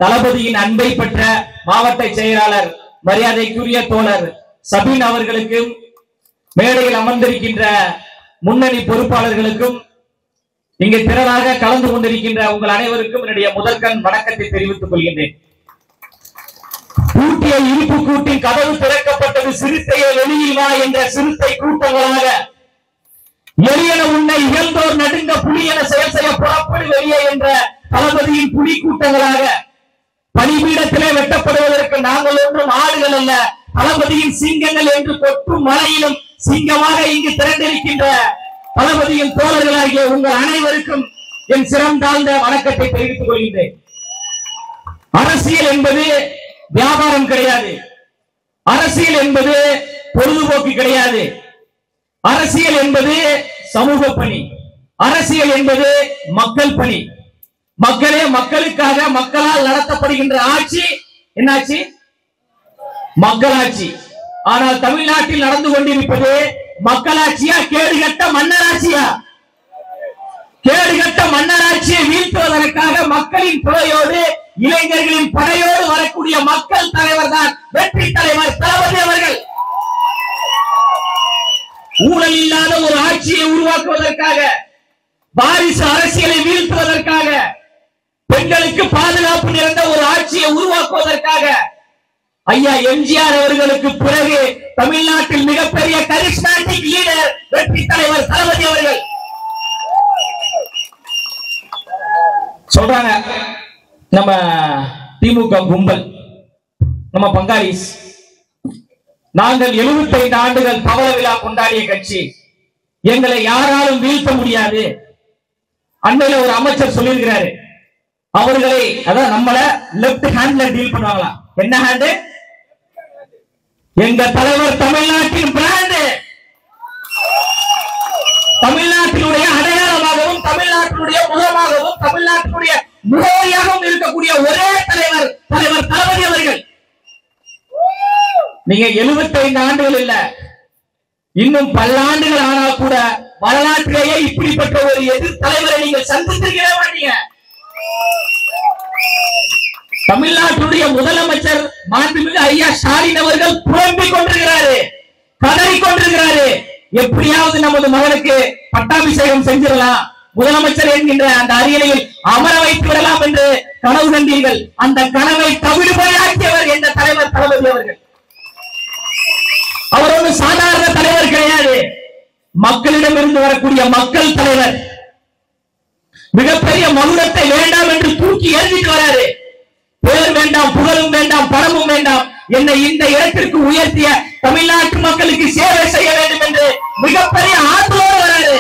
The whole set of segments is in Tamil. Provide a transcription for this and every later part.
தளபதியின் அன்பை பெற்ற மாவட்ட செயலாளர் மரியாதைக்குரிய தோழர் சபீன் அவர்களுக்கும் மேடையில் அமர்ந்திருக்கின்ற முன்னணி பொறுப்பாளர்களுக்கும் இங்கு திரளாக கலந்து கொண்டிருக்கின்ற உங்கள் அனைவருக்கும் என்னுடைய முதற்கண் வணக்கத்தை தெரிவித்துக் கொள்கின்றேன். கூட்டிய இருப்பு கூட்டின் கதவு திறக்கப்பட்டது, சிறுத்தையை வெளியில் வா என்ற சிறுத்தை கூட்டங்களாக எளியன உன்னை இகழ்ந்தோர் நடுங்க புலி என செயல் செய்ய புறப்படு வெளியே என்ற தளபதியின் புலி கூட்டங்களாக பணிபீடத்திலே வெட்டப்படுவதற்கு நாங்கள் ஒன்றும் ஆடுகள் அல்ல, தளபதியின் சிங்கங்கள் என்று கொட்டும் மலையிலும் சிங்கமாக இங்கு திரண்டிருக்கின்ற தளபதியின் தோழர்களாகிய உங்கள் அனைவருக்கும் என் சிறந்தாழ்ந்த வணக்கத்தை தெரிவித்துக் கொள்கின்றேன். அரசியல் என்பது வியாபாரம் கிடையாது, அரசியல் என்பது பொழுதுபோக்கு கிடையாது, அரசியல் என்பது சமூக பணி, அரசியல் என்பது மக்கள் பணி. மக்களே மக்களுக்காக மக்களால் நடத்தப்படுகின்ற ஆட்சி என்னாச்சு? மக்களாட்சி. ஆனால் தமிழ்நாட்டில் நடந்து கொண்டிருப்பது மக்களாட்சியா கேடுகட்ட மன்னராட்சியா? கேடுகட்ட மன்னராட்சியை வீழ்த்துவதற்காக மக்களின் துணையோடு இளைஞர்களின் படையோடு வரக்கூடிய மக்கள் தலைவர் தான் வெற்றி தலைவர் தளபதி அவர்கள். ஊழல் இல்லாத ஒரு ஆட்சியை உருவாக்குவதற்காக, வாரிசு அரசியலை வீழ்த்துவதற்காக, பெண்களுக்கு பாதுகாப்பு நிறைந்த ஒரு ஆட்சியை உருவாக்குவதற்காக ஐயா எம்ஜிஆர் அவர்களுக்கு பிறகு தமிழ்நாட்டில் மிகப்பெரிய கரிஸ்மாட்டிக் லீடர் வெற்றி தலைவர் தளபதி அவர்கள். சொல்றாங்க நம்ம திமுக கும்பல், நம்ம பங்காளிஸ், நாங்கள் 75 ஆண்டுகள் பவள விழா கொண்டாடிய கட்சி, எங்களை யாராலும் வீழ்த்த முடியாது. அண்மையில ஒரு அமைச்சர் சொல்லியிருக்கிறாரு, அவர்களை அதான் நம்மள லெப்ட் ஹேண்ட்ல டீல் பண்ணுவாங்களா? என்ன ஹேண்ட்? எங்க தலைவர் தமிழ்நாட்டின் பிராண்ட், தமிழ்நாட்டினுடைய அடையாளமாகவும் தமிழ்நாட்டினுடைய முகமாகவும் தமிழ்நாட்டினுடைய முகவரியாகவும் இருக்கக்கூடிய ஒரே தலைவர் தலைவர் தளபதி அவர்கள். நீங்க 75 ஆண்டுகள் இல்ல, இன்னும் பல்லாண்டுகள் ஆனால் கூட வரலாற்றிலேயே இப்படிப்பட்ட ஒரு எதிர் தலைவரை நீங்கள் சந்தித்திருக்கவே மாட்டீங்க. தமிழ்நாட்டுடைய முதலமைச்சர் மாண்புமிகு ஐயா ஸ்டாலின் அவர்கள் புலம்பிக் கொண்டிருக்கிறாரு, கதறிக் கொண்டிருக்கிறாரு, எப்படியாவது நமது மகனுக்கு பட்டாபிஷேகம் செஞ்சிடலாம், முதலமைச்சர் என்கின்ற அந்த அரியணையில் அமர வைத்து விடலாம் என்று கனவு கண்டீர்கள். அந்த கனவை தவிடுபடியாக்கியவர் என்ற தலைவர் தளபதி அவர்கள். அவர் ஒரு சாதாரண தலைவர் கிடையாது, மக்களிடமிருந்து வரக்கூடிய மக்கள் தலைவர். மிகப்பெரிய மகுடத்தை வேண்டாம் என்று தூக்கி எறிஞ்சிட்டு வராரு. பேர் வேண்டாம், புகழும் வேண்டாம், பணமும் வேண்டாம், என்னை இந்த இடத்திற்கு உயர்த்திய தமிழ்நாட்டு மக்களுக்கு சேவை செய்ய வேண்டும் என்று மிகப்பெரிய ஆற்றலோடு வராரு,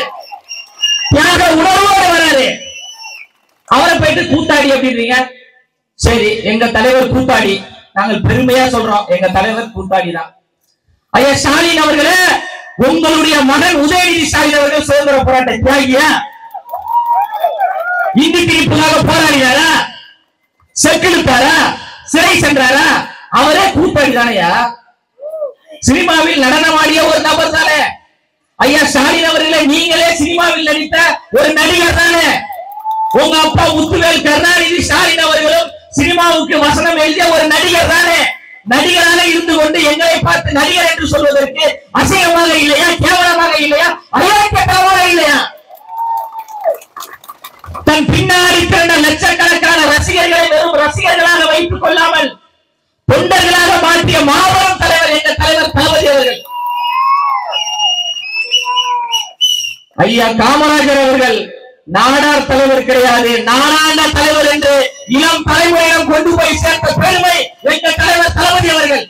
தியாக உணர்வோடு வராரு. அவரை போயிட்டு கூத்தாடி அப்படின்றீங்க. சரி, எங்க தலைவர் கூத்தாடி, நாங்கள் பெருமையா சொல்றோம், எங்க தலைவர் கூத்தாடி தான். ஐயா ஸ்டாலின் அவர்களே, உங்களுடைய மகன் உதயநிதி ஸ்டாலின் அவர்கள் சுதந்திர போராட்ட தியாகியா? இந்தி திணிப்புக்காக போராடினாரா? செக்கிழுத்தாரா? சிறை சென்றாரா? அவரே கூத்தாடி தானையா? சினிமாவில் நடனமாடிய ஒரு நபர் தானே ஐயா ஸ்டாலின் அவர்களே. நீங்களே சினிமாவில் நடித்த ஒரு நடிகர் தானே. உங்க அப்பா முத்துவேல் கருணாநிதி ஸ்டாலின் அவர்களும் சினிமாவுக்கு வசனம் எழுதிய ஒரு நடிகர் தானே. நடிகராக இருந்து கொண்டு எங்களை பார்த்து நடிகர் என்று சொல்வதற்கு அசிங்கமாக இல்லையா? கேவலமாக இல்லையா? அயோக்கியத்தனமாக இல்லையா? தன் பின்னாடி திரண்ட லட்சக்கணக்கான ரசிகர்களை வெறும் ரசிகர்களாக வைத்துக் கொள்ளாமல் தொண்டர்களாக மாற்றிய மாபெரும் தலைவர் என்ற தலைவர் தளபதி அவர்கள். ஐயா காமராஜர் அவர்கள் நாடார் தலைவர் கிடையாது, நாடாண்ட தலைவர் என்று இளம் தலைமுறையிடம் கொண்டு போய் சேர்த்த பெருமை எங்கள் தலைவர் தளபதி அவர்கள்.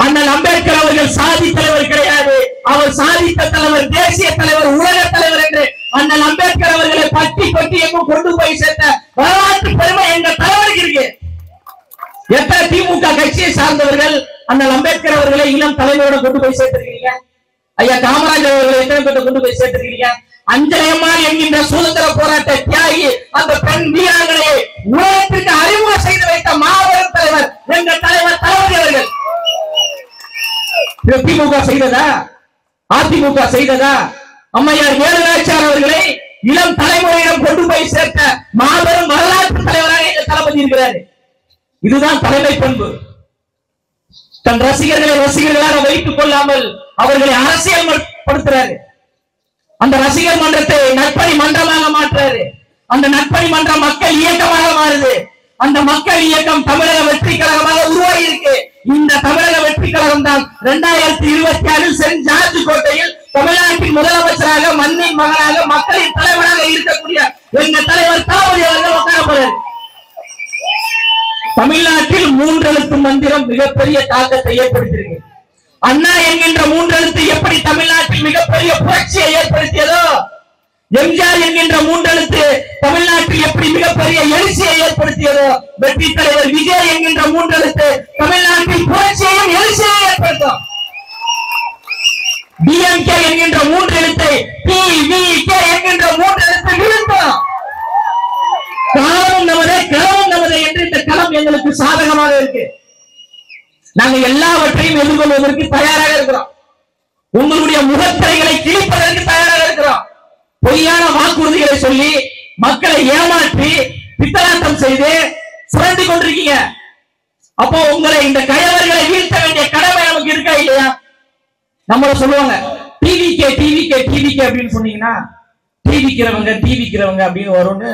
அண்ணல் அம்பேத்கர் அவர்கள் சாதி தலைவர் கிடையாது, அவர் சாதித்த தலைவர், தேசிய தலைவர், உலக தலைவர் என்று அண்ணல் அம்பேத்கர் அவர்களை பட்டி கொட்டி எங்கும் கொண்டு போய் சேர்த்த வரலாற்று பெருமை எங்கள் தலைவருக்கு இருக்கு. எத்தனை திமுக கட்சியை சார்ந்தவர்கள் அண்ணல் அம்பேத்கர் அவர்களை இளம் தலைவரோட கொண்டு போய் சேர்த்திருக்கீங்க? ஐயா காமராஜர் அவர்களை எத்தனை பேர் கொண்டு போய் சேர்த்திருக்கீங்க? அஞ்சலையம்மாள் என்கின்ற சுதந்திர போராட்ட தியாகி, அந்த பெண் வீராங்கனையை உலகத்திற்கு அறிமுகம் செய்து வைத்த மாபெரும் தலைவர் எங்கள் தலைவர் தளபதி அவர்கள். திமுக செய்ததா? அதிமுக செய்ததா? அம்மையார் வேலுநாச்சியார் அவர்களை இளம் தலைமுறையிடம் கொண்டு போய் சேர்த்த மாபெரும் வரலாற்று தலைவராக எங்கள் தளபதி இருக்கிறாரு. இதுதான் தலைமை பண்பு. தன் ரசிகர்களை ரசிகர்களாக வைத்துக் கொள்ளாமல் அவர்களை அரசியல் படுத்துறாரு. அந்த ரசிகர் மன்றத்தை நற்பணி மன்றமாக மாற்றுறாரு. அந்த நற்பணி மன்றம் மக்கள் இயக்கமாக மாறுது. அந்த மக்கள் இயக்கம் தமிழக வெற்றி கழகமாக உருவாகி இருக்கு. இந்த தமிழக வெற்றி கழகம் தான் 2026 சென்ட் ஜார்ஜ் கோட்டையில் தமிழ்நாட்டின் முதலமைச்சராக, மண்ணின் மகனாக, மக்களின் தலைவராக இருக்கக்கூடிய எங்க தலைவர் தளபதி அவர்கள் உட்காரப்படுறார். தமிழ்நாட்டில் 3 எழுத்து மந்திரம் மிகப்பெரிய தாக்கத்தை ஏற்படுத்தியிருக்கு. அண்ணா என்கின்ற 3 எழுத்து எப்படி தமிழ்நாட்டில் மிகப்பெரிய புரட்சியை ஏற்படுத்தியதோ, எம்ஜிஆர் என்கின்ற 3 எழுத்து தமிழ்நாட்டில் எப்படி மிகப்பெரிய எழுச்சியை ஏற்படுத்தியதோ, வெற்றி தலைவர் விஜய் என்கின்ற 3 எழுத்து தமிழ்நாட்டில் புரட்சியையும் எழுச்சியை ஏற்படுத்தும். டிஎம்கே என்கின்ற 3 எழுத்தை டிவிகே என்கின்ற 3 எழுத்து வீழ்த்தும். காலம் நமதே, களம் நமதே என்று இந்த களம் எங்களுக்கு சாதகமாக இருக்கு. நாங்க எல்லாவற்றையும் எதிர்கொள்வதற்கு தயாராக இருக்கிறோம். உங்களுடைய முகத்திரைகளை கிழிப்பதற்கு தயாராக இருக்கிறோம். பொய்யான வாக்குறுதிகளை சொல்லி மக்களை ஏமாற்றி பித்தலாட்டம் செய்து சுரண்டி கொண்டிருக்கீங்க. அப்போ உங்களை இந்த கயவர்களை வீழ்த்த வேண்டிய கடமை நமக்கு இருக்கா இல்லையா? நம்மள சொல்லுவாங்க டிவிகே டிவிகே டிவிகே அப்படின்னு சொன்னீங்கன்னா டிவிக்கிறவங்க அப்படின்னு வரும்னு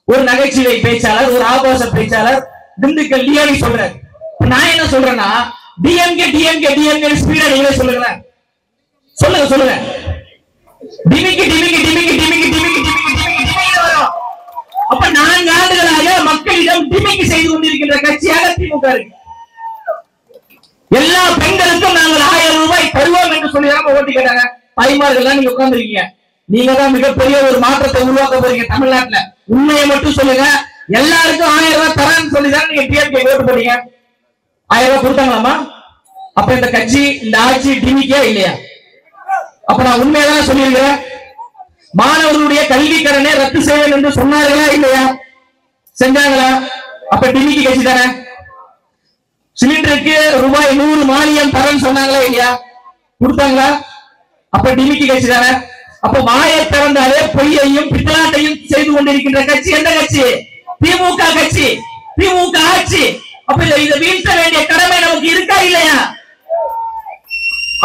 ஒரு நகைச்சுவை பேச்சாளர், ஒரு ஆபாச பேச்சாளர் திண்டுக்கல் லியானி சொல்றாரு. நான் என்ன சொல்றேன்னா, டிஎம்கே டிஎம்கே டிஎம்கே ஸ்பீடா நீங்களே சொல்லுங்க. சொல்லுங்க. டிமிக்கி டிமிக்கி டிமிக்கி டிமிக்கி டிமிக்கி டிமிக்கி டிமிக்கி வரும். அப்ப 4 ஆண்டுகளாக மக்களிடம் டிமிக்கி செய்து கொண்டிருக்கின்ற கட்சியாக திமுக இருக்கு. எல்லா பெண்களுக்கும் நாங்கள் 1000 ரூபாய் தருவோம் என்று சொல்லி தான் ஓட்டி கேட்டாங்க. தாய்மார்கள் நீங்க உட்கார்ந்துருக்கீங்க. நீங்க தான் மிகப்பெரிய ஒரு மாற்றத்தை உருவாக்க போறீங்க தமிழ்நாட்டுல. உண்மையை மட்டும் சொல்லுங்க. எல்லாருக்கும் 1000 ரூபாய் தரேன்னு சொல்லிதான் நீங்க டிஎம்கே ஓட்டு போட்டீங்க. 1000 ரூபாய் கொடுத்தாங்களாமா? அப்ப இந்த கட்சி, இந்த ஆட்சி டிமிக்கே இல்லையா? அப்ப நான் உண்மையதான் சொல்லியிருக்கிறேன். மாணவர்களுடைய கல்வி கடனை ரத்து செய்வேன் என்று சொன்னார்களா இல்லையா? செஞ்சாங்களா? அப்ப டிமிக்கி கட்சி தானே. சிலிண்டருக்கு ரூபாய் 100 மானியம் தரேன்னு சொன்னாங்களா இல்லையா? கொடுத்தாங்களா? அப்ப டிமிக்கி கட்சி தானே. அப்ப வாயை திறந்தாலே பொய்யையும் பித்தலாட்டையும் செய்து கொண்டிருக்கின்ற கட்சி எந்த கட்சி? திமுக கட்சி, திமுக ஆட்சி. அப்ப இதை வீழ்த்த வேண்டிய கடமை நமக்கு இருக்கா இல்லையா?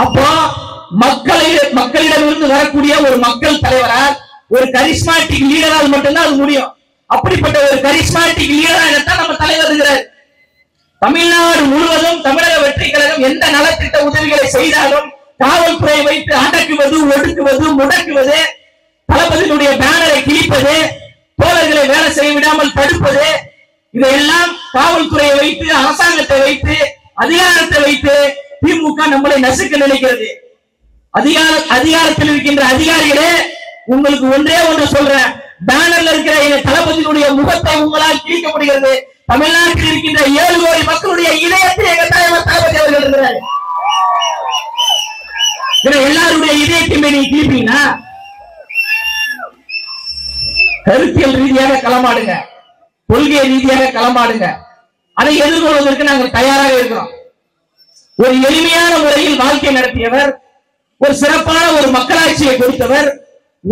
அப்போ மக்களிடமிருந்து வரக்கூடிய ஒரு மக்கள் தலைவரால், ஒரு கரிஸ்மாட்டிக் லீடரால் மட்டும்தான் அது முடியும். அப்படிப்பட்ட ஒரு கரிஸ்மாட்டிக் லீடராகத்தான் நம்ம தலைவர் இருக்கிறார். தமிழ்நாடு முழுவதும் தமிழக வெற்றி கழகம் எந்த நலத்திட்ட உதவிகளை செய்தாலும் காவல்துறை வைத்து அடக்குவது, ஒடுக்குவது, முடக்குவது, தளபதியினுடைய பேனரை கிழிப்பது, தோழர்களை வேலை செய்ய விடாமல் தடுப்பது, இதையெல்லாம் காவல்துறையை வைத்து, அரசாங்கத்தை வைத்து, அதிகாரத்தை வைத்து திமுக நம்மளை நசுக்க நினைக்கிறது. அதிகாரத்தில் இருக்கின்ற அதிகாரிகளே, உங்களுக்கு ஒன்றே ஒன்று சொல்றேன். பேனர்ல இருக்கிற எங்க தளபதியினுடைய முகத்தை உங்களால் கிழிக்க முடிகிறது. தமிழ்நாட்டில் இருக்கின்ற 7 கோடி மக்களுடைய இதயத்தில் எங்க தலைவர் தளபதி அவர்கள் இருக்கிறார். எல்லாருடைய இதயத்தையுமே நீங்க கிழிப்பீங்கன்னா கருத்தியல் ரீதியாக களமாடுங்க, கொள்கை ரீதியாக களமாடுங்க. அதை எதிர்கொள்வதற்கு நாங்கள் தயாராக இருக்கிறோம். ஒரு எளிமையான முறையில் வாழ்க்கை நடத்தியவர், ஒரு சிறப்பான ஒரு மக்களாட்சியை கொடுத்தவர்,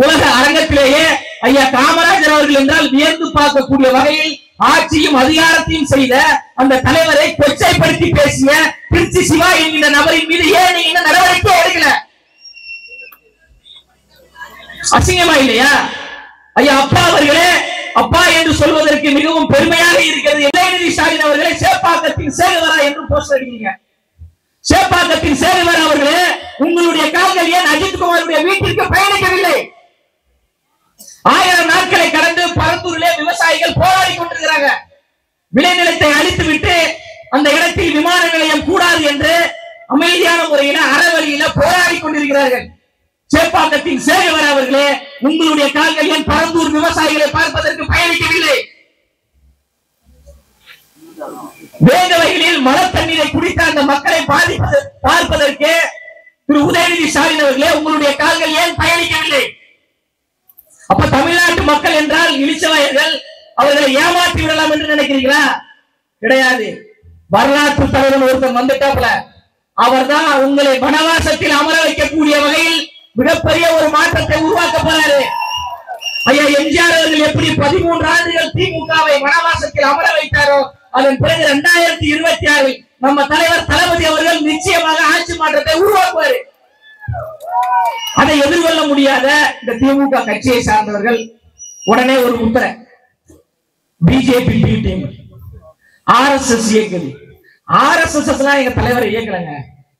உலக அரங்கத்திலேயே ஐயா காமராஜர் அவர்கள் என்றால் வியந்து பார்க்கக்கூடிய வகையில் ஆட்சியும் அதிகாரத்தையும் செய்த அந்த தலைவரை கொச்சைப்படுத்தி பேசிய திருச்சி சிவா என்கிற நபரின் மீது ஏன் நீங்க நடவடிக்கை எடுக்கல? அசிங்கமா இல்லையா? ஐயா அப்பா அவர்களே, அப்பா என்று சொல்வதற்கு மிகவும் பெருமையாக இருக்கிறது. உதயநிதி ஸ்டாலின் அவர்களே சேப்பாக்கத்தின் சேகவரா என்று போஸ்ட் அடிக்கிறீங்க. சேப்பாக்கத்தின் சேகவரா அவர்களே, உங்களுடைய கால்கள் ஏன் அஜித்குமாருடைய வீட்டிற்கு பயணிக்கவில்லை? 1000 நாட்களை கடந்து பரந்தூரிலே விவசாயிகள் போராடி கொண்டிருக்கிறாங்க. விளைநிலத்தை அழித்து விட்டு அந்த இடத்தில் விமான நிலையம் கூடாது என்று அமைதியான முறையில அறவழியில போராடி கொண்டிருக்கிறார்கள். சேப்பாக்கத்தின் சேகவர் அவர்களே, உங்களுடைய கால்கள் ஏன் பரந்தூர் விவசாயிகளை பார்ப்பதற்கு பயணிக்கவில்லை? வேங்கவைகளில் மழை தண்ணீரை குடித்த அந்த மக்களை பார்ப்பதற்கு திரு உதயநிதி ஸ்டாலின் அவர்களே, உங்களுடைய கால்கள் ஏன் பயணிக்கவில்லை? அப்ப தமிழ்நாட்டு மக்கள் என்றால் இழிச்சவாயர்கள், அவர்களை ஏமாற்றி விடலாம் என்று நினைக்கிறீங்களா? கிடையாது. வரலாற்று தலைவர் ஒருத்தர் வந்துட்டாப்ல, அவர் தான் உங்களை வனவாசத்தில் அமர வைக்கக்கூடிய வகையில் மிகப்பெரிய ஒரு மாற்றத்தை உருவாக்க போறாரு. ஐயா எம்ஜிஆர் அவர்கள் எப்படி 13 ஆண்டுகள் திமுகவை வனவாசத்தில் அமர வைத்தாரோ, அதன் பிறகு 2026 நம்ம தலைவர் தளபதி அவர்கள் நிச்சயமாக ஆட்சி மாற்றத்தை உருவாக்குவார். அதை எதிர்கொள்ள முடியாத இந்த திமுக கட்சியை சார்ந்தவர்கள் உடனே ஒரு முத்திரை, பிஜேபி பி டீம், ஆர்எஸ்எஸ் இயக்குது. ஆர்எஸ்எஸ் எல்லாம் எங்க தலைவரை இயக்கலங்க,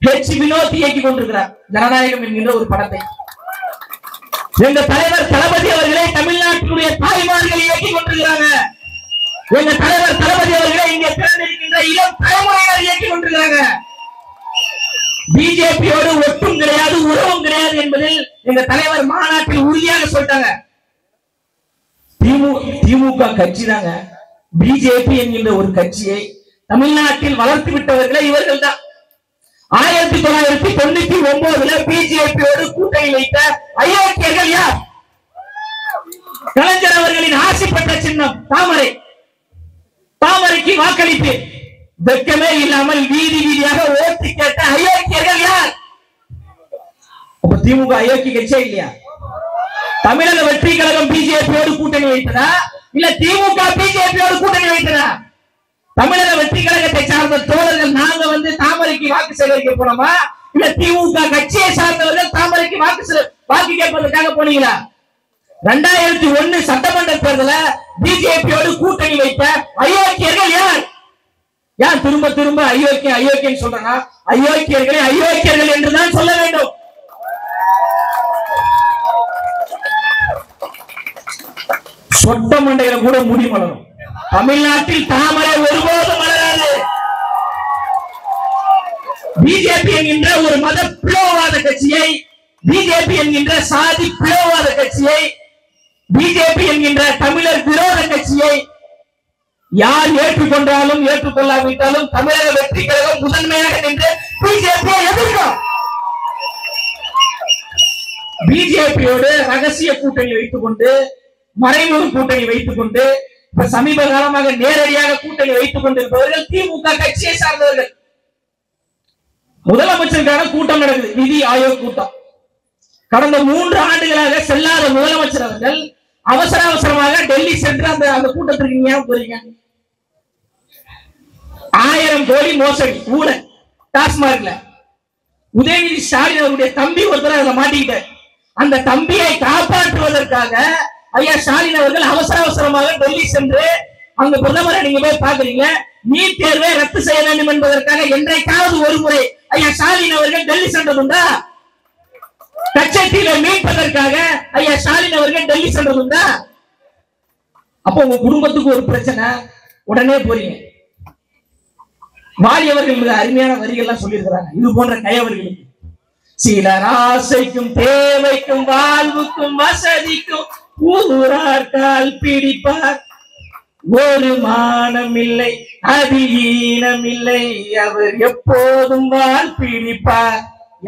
ஹெச் வினோத் இயக்கி கொண்டிருக்கிறார் ஜனநாயகம் என்கின்ற ஒரு படத்தை. எங்க தலைவர் தளபதி அவர்களை தமிழ்நாட்டினுடைய தாய்மார்கள் இயக்கி கொண்டிருக்கிறாங்க. எங்க தலைவர் தளபதி அவர்களை இங்கே பிறந்திருக்கின்ற இளம் தலைமுறையினர் இயக்கி கொண்டிருக்கிறாங்க. பிஜேபியோடு ஒட்டும் கிடையாது, உறவும் கிடையாது என்பதில் எங்க தலைவர் மாநாட்டில் உறுதியாக சொல்லிட்டாங்க. திமுக கட்சி தாங்க பிஜேபி என்கின்ற ஒரு கட்சியை தமிழ்நாட்டில் வளர்த்து விட்டவர்களே இவர்கள் தான். 1999 பிஜேபியோடு கூட்டணி வைத்த அயோக்கியர்கள் யார்? கலைஞர் அவர்களின் ஆட்சி பெற்ற சின்னம் தாமரை. தாமரைக்கு வாக்களிப்பு வெட்கமே இல்லாமல் வீதி வீதியாக ஓட்டு கேட்ட அயோக்கியர்கள் யார்? அப்ப திமுக அயோக்கிய கட்சியே இல்லையா? தமிழக வெற்றி கழகம் பிஜேபியோடு கூட்டணி வைத்ததா, இல்ல திமுக பிஜேபியோடு கூட்டணி வைத்ததா? தமிழக வெற்றி கழகத்தை சார்ந்த தோழர்கள் நாங்க தாமரைக்கு வாக்கு சேகரிக்க போனோமா, இல்ல திமுக கட்சியை சார்ந்தவர்கள் தாமரைக்கு வாக்கு கேட்பதற்காக போனீங்களா? 2001 சட்டமன்ற தேர்தலில் பிஜேபியோடு கூட்டணி வைத்த அயோக்கியர்கள் யார்? யார் திரும்ப திரும்ப அயோக்கியம் அயோக்கியம் சொல்றாங்க? அயோக்கியர்களை அயோக்கியர்கள் என்றுதான் சொல்ல வேண்டும். சொட்ட மண்டையில கூட முடி மலரும். தமிழ்நாட்டில் தாமரை ஒருபோதும் மலராது. பிஜேபி என்கின்ற ஒரு மத பிளவுவாத கட்சியை, பிஜேபி என்கின்ற சாதி பிளவுவாத கட்சியை, பிஜேபி என்கின்ற தமிழர் விரோத கட்சியை யார் ஏற்றுக்கொண்டாலும் ஏற்றுக்கொள்ளாவிட்டாலும் தமிழக வெற்றி கழகம் முதன்மையாக நின்று பிஜேபியை எதிர்க்கும். பிஜேபியோடு ரகசிய கூட்டணி வைத்துக் கொண்டு, மறைமுக கூட்டணி வைத்துக் கொண்டு, இப்ப சமீப காலமாக நேரடியாக கூட்டணி வைத்துக் கொண்டிருப்பவர்கள் திமுக கட்சியை சார்ந்தவர்கள். முதலமைச்சருக்கான கூட்டம் நடக்குது, நிதி ஆயோக் கூட்டம். கடந்த 3 ஆண்டுகளாக செல்லாத முதலமைச்சர் அவர்கள் அவசர அவசரமாக டெல்லி சென்று அந்த கூட்டத்திற்கு ஏன் போறீங்க? 1000 கோடி மோசடி ஊழல் டாஸ்மார்க்ல. உதயநிதி ஸ்டாலின் அவருடைய தம்பி ஒருத்தர் அதில் மாட்டிக்கிட்டார். அந்த தம்பியை காப்பாற்றுவதற்காக ஐயா ஸ்டாலின் அவர்கள் அவசர அவசரமாக டெல்லி சென்று அங்க பிரதமரை நீங்க போய் பாக்குறீங்க, நீட் தேர்வை ரத்து செய்ய வேண்டும் என்பதற்காக என்றைக்காவது ஒரு முறை ஐயா ஸ்டாலின் அவர்கள் டெல்லி சென்றதுண்டா? கச்சத்தீவை மீட்பதற்காக ஐயா ஸ்டாலின் அவர்கள் டெல்லி சென்றதுண்டா? அப்போ உங்க குடும்பத்துக்கு ஒரு பிரச்சனை, உடனே போறீங்க. வாலியவர்கள் மிக அருமையான வரிகள்லாம் சொல்லியிருக்கிறாங்க இது போன்ற கயவர்களுக்கு. சிலர் ஆசைக்கும் தேவைக்கும் வாழ்வுக்கும் வசதிக்கும் ஊரார் கால் பிடிப்பார், ஒரு மானம் இல்லை அது ஈனம் இல்லை அவர் எப்போதும் வால் பிடிப்பார்.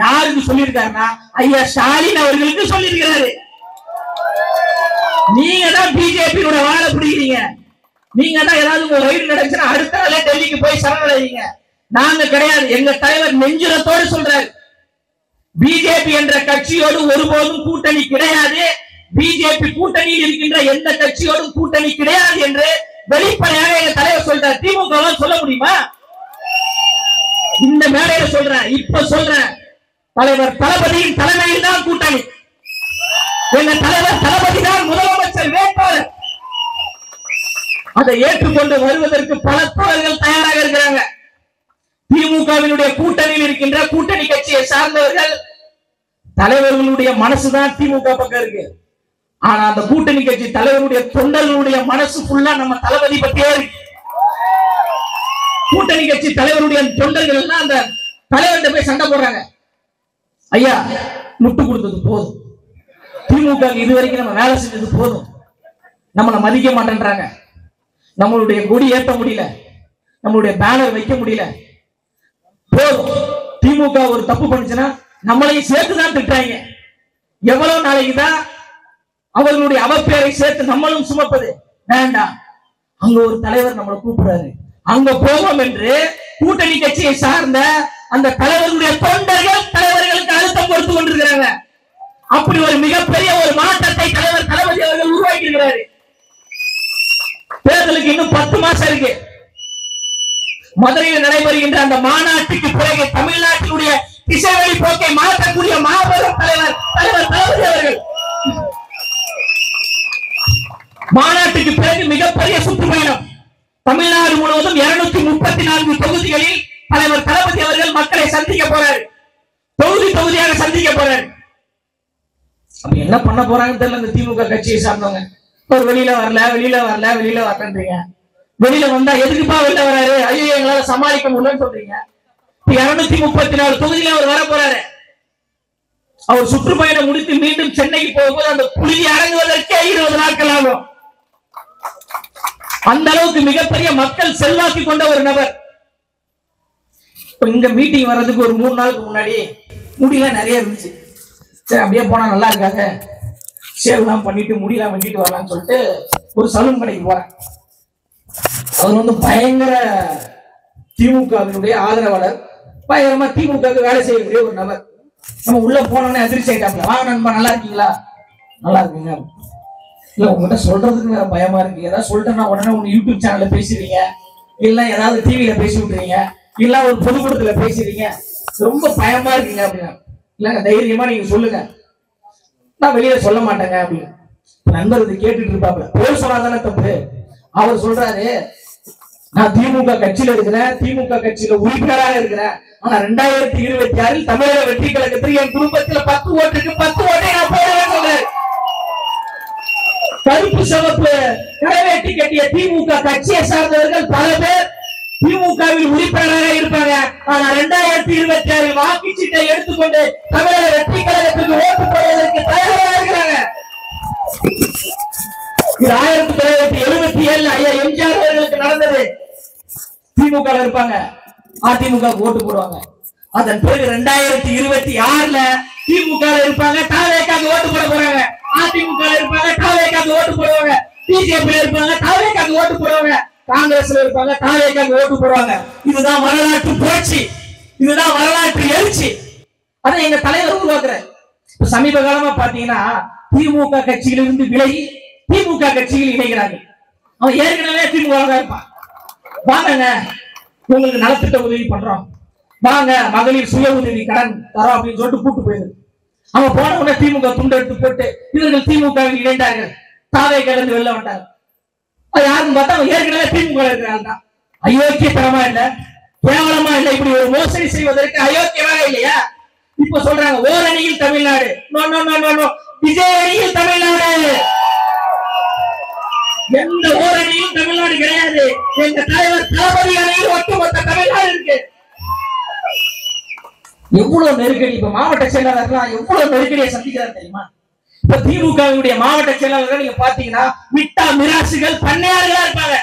யாருக்கு சொல்லியிருக்காருன்னா ஐயா ஸ்டாலின் அவர்களுக்கு சொல்லியிருக்கிறாரு. நீங்க தான் பிஜேபியோட வாழை பிடிக்கிறீங்க. நீங்க தான் ஏதாவது உங்க ரைடு நடந்துச்சுன்னா அடுத்த நாளே டெல்லிக்கு போய் சரணடைவீங்க. நாங்க கிடையாது. எங்க தலைவர் நெஞ்சுரத்தோடு சொல்றாரு, பிஜேபி என்ற கட்சியோடு ஒருபோதும் கூட்டணி கிடையாது, பிஜேபி கூட்டணியில் இருக்கின்ற எந்த கட்சியோடும் கூட்டணி கிடையாது என்று வெளிப்படையாக எங்க தலைவர் சொல்றார். திமுக சொல்ல முடியுமா? இந்த மேடையில சொல்றேன், இப்ப சொல்றேன், தலைவர் தளபதியின் தலைமையில் தான் கூட்டணி. எங்க தலைவர் தளபதி தான் முதலமைச்சர் வேட்பாளர். அதை ஏற்றுக்கொண்டு வருவதற்கு பல தோழர்கள் தயாராக இருக்கிறாங்க. திமுகவினுடைய கூட்டணியில் இருக்கின்ற கூட்டணி கட்சியை சார்ந்தவர்கள் தலைவர்களுடைய மனசுதான் திமுக பக்கம் இருக்கு. ஆனா அந்த கூட்டணி கட்சி தலைவருடைய தொண்டர்களுடைய மனசு ஃபுல்லா நம்ம தளபதி பத்தியே இருக்கு. கூட்டணி கட்சி தலைவருடைய தொண்டர்கள் எல்லாம் அந்த தலைவர்கிட்ட போய் சண்டை போடுறாங்க. ஐயா முட்டு கொடுத்தது போதும், திமுக இதுவரைக்கும் நம்ம வேலை செஞ்சது போதும், நம்மளை மதிக்க மாட்டேன்றாங்க, நம்மளுடைய கொடி ஏற்ற முடியல, நம்மளுடைய பேனர் வைக்க முடியல, போதும். திமுக ஒரு தப்பு பண்ணுச்சுன்னா நம்மளையும் சேர்த்துதான் திட்டாங்க. எவ்வளவு நாளைக்கு தான் அவர்களுடைய அவப்பேரை சேர்த்து நம்மளும் சுமப்பது? வேண்டாம். அங்க ஒரு தலைவர் நம்மளை கூப்பிடுறாரு, அங்க போவோம் என்று கூட்டணி கட்சியை சார்ந்த அந்த தலைவர்களுடைய தொண்டர்கள் தலைவர்களுக்கு அழுத்தம் கொடுத்து கொண்டிருக்கிறாங்க. அப்படி ஒரு மிகப்பெரிய ஒரு மாற்றத்தை தலைவர் தளபதி அவர்கள் உருவாக்கி இருக்கிறாரு. தேர்தலுக்கு இன்னும் 10 மாசம் இருக்கு. மதுரையில் நடைபெறுகின்ற அந்த மாநாட்டுக்கு பிறகு தமிழ்நாட்டினுடைய திசைவழி போக்கை மாற்றக்கூடிய மாபெரும் தலைவர் தளபதி அவர்கள். மாநாட்டுக்கு பிறகு மிகப்பெரிய சுற்றுப்பயணம். தமிழ்நாடு முழுவதும் 234 தொகுதிகளில் தலைவர் தளபதி அவர்கள் மக்களை சந்திக்க போறாரு. தொகுதியாக சந்திக்க போறாரு. அப்ப என்ன பண்ண போறாங்கன்னு தெரியல. இந்த திமுக கட்சியை சார்ந்தவங்க ஒரு வெளியில வரலன்றீங்க. வெளியில வந்தா எதுக்குப்பா வெளில வராரு? ஐயோ எங்களால சமாளிக்க முடியலன்னு சொல்றீங்க. 234 தொகுதியில அவர் வர போறாரு. அவர் சுற்றுப்பயணம் முடித்து மீண்டும் சென்னைக்கு போகும்போது அந்த புழுதி அடங்குவதற்கே 20 நாட்கள் ஆகும். அந்த அளவுக்கு மிகப்பெரிய மக்கள் செல்வாக்கு கொண்ட ஒரு நபர். இங்க மீட்டிங் வர்றதுக்கு ஒரு 3 நாளுக்கு முன்னாடி முடியெல்லாம் நிறைய இருந்துச்சு. சரி அப்படியே போனா நல்லா இருக்காங்க, சேவெல்லாம் பண்ணிட்டு முடியெல்லாம் வெட்டிட்டு வரலாம்னு சொல்லிட்டு ஒரு சலூன் கடைக்கு போறேன். அவர் பயங்கர திமுகவினுடைய ஆதரவாளர், பயங்கரமா திமுகவுக்கு வேலை செய்யக்கூடிய ஒரு நபர். நம்ம உள்ள போனோம்னே அதிர்ச்சி ஆயிட்டாப்ல. வாங்க நண்பா, நல்லா இருக்கீங்களா? நல்லா இருக்குங்க. இல்ல உங்ககிட்ட சொல்றதுக்கு வேற பயமா இருக்கு. ஏதாவது சொல்லிட்டேன்னா உடனே உங்க யூடியூப் சேனல்ல பேசுறீங்க, இல்ல ஏதாவது டிவியில பேசி விட்டுறீங்க, இல்ல ஒரு பொதுக்கூட்டத்துல பேசுறீங்க, ரொம்ப பயமா இருக்குங்க அப்படின்னா. இல்லங்க தைரியமா நீங்க சொல்லுங்க, நான் வெளியில சொல்ல மாட்டேங்க அப்படின்னு. நண்பர் இது கேட்டுட்டு இருப்பாப்ல. பேர் சொன்னாதானே தப்பு. அவர் சொல்றாரு, நான் திமுக கட்சியில இருக்கிறேன், திமுக கட்சியில உறுப்பினராக இருக்கிறேன். ஆனா 2026 தமிழக வெற்றி கழகத்தில் என் குடும்பத்துல 10 ஓட்டுக்கு 10 ஓட்டை நான் போடுவேன் சொல்றாரு. கருப்பு சிவப்பு கரைவேட்டி கட்டிய திமுக கட்சியை சார்ந்தவர்கள் பல பேர் திமுகவில் உறுப்பினராக இருப்பாங்க. ஆனா 2026 வாக்குச்சீட்டை எடுத்துக்கொண்டு தமிழக வெற்றி கழகத்துக்கு ஓட்டு போடுவதற்கு தயாராக இருக்கிறாங்க. 1977 ஐயா எம்ஜிஆர் அவர்களுக்கு நடந்தது. திமுக இருப்பாங்க, அதிமுக ஓட்டு போடுவாங்க. அதன் பிறகு 2026 திமுக இருப்பாங்க, தாவேக்காக்கு ஓட்டு போட போறாங்க. அதிமுக இருப்பாங்க, தாவேக்காக்கு ஓட்டு போடுவாங்க. பிஜேபி இருப்பாங்க, தாவேக்காக்கு ஓட்டு போடுவாங்க. காங்கிரஸ்ல இருப்பாங்க, தாவேக்காக்கு ஓட்டு போடுவாங்க. இதுதான் வரலாற்று புரட்சி, இதுதான் வரலாற்று எழுச்சி. அதை எங்க தலைவர் உருவாக்குறாரு. சமீப காலமா பாத்தீங்கன்னா திமுக கட்சியிலிருந்து விலகி திமுக கட்சியில் இணைகிறார்கள். அவன் ஏற்கனவே திமுக இருப்பான். வாங்க உங்களுக்கு நலத்திட்ட உதவி பண்றோம், வாங்க மகளிர் சுய உதவி கடன் தரோம் அப்படின்னு சொல்லிட்டு கூட்டு போயிரு. அவன் போன உடனே திமுக துண்டு எடுத்து போட்டு இவர்கள் திமுகவில் இணைந்தார்கள், தாவே கிடந்து வெளில வந்தாங்க. அது யாருன்னு பார்த்தா அவன் ஏற்கனவே திமுக இருக்கிறாங்க. அயோக்கியத்தனமா இல்ல, கேவலமா இல்ல, இப்படி ஒரு மோசடி செய்வதற்கு அயோக்கியமாக இல்லையா? இப்ப சொல்றாங்க ஓரணியில் தமிழ்நாடு, விஜய் அணியில் தமிழ்நாடு. எந்த ஓரணியும் தமிழ்நாடு கிடையாது. எங்க தலைவர் தளபதி அணியில் ஒட்டுமொத்த தமிழ்நாடு இருக்கு. எவ்வளவு நெருக்கடி. இப்ப மாவட்ட செயலாளர்கள் எவ்வளவு நெருக்கடியை சந்திக்கிறார் தெரியுமா? இப்ப திமுகவுடைய மாவட்ட செயலாளர்கள் நீங்க பாத்தீங்கன்னா மிட்டா மிராசுகள் பண்ணையாளர்களா இருப்பாங்க.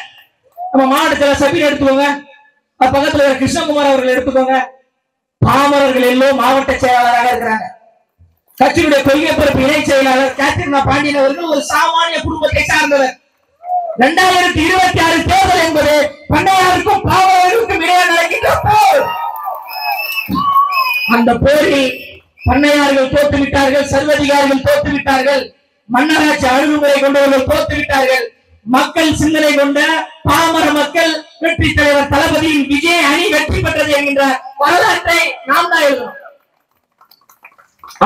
நம்ம மாவட்டத்தில் சபீர் எடுத்துக்கோங்க, பக்கத்துல கிருஷ்ணகுமார் அவர்கள் எடுத்துக்கோங்க. பாமரர்கள் எல்லாம் மாவட்ட செயலாளராக இருக்கிறாங்க. கட்சியுடைய கொள்கை பொறுப்பு இணை செயலாளர் கேத்ரினா பாண்டியன் அவர்கள் ஒரு சாமானிய குடும்பத்தை சார்ந்தவர். 2026 தேர்தல் என்பது பண்ணையாருக்கும் பாமரர்களுக்கும் இடையே நடக்கின்ற போர். அந்த போரில் பண்ணையார்கள் தோற்றுவிட்டார்கள், சர்வதிகாரிகள் தோற்றுவிட்டார்கள், மன்னராட்சி அணுகுமுறை கொண்டவர்கள் தோற்றுவிட்டார்கள். மக்கள் சிந்தனை கொண்ட பாமர மக்கள் வெற்றி தலைவர் தளபதியின் விஜய் அணி வெற்றி பெற்றது என்கின்ற வரலாற்றை நாம் தான் எழுதணும்.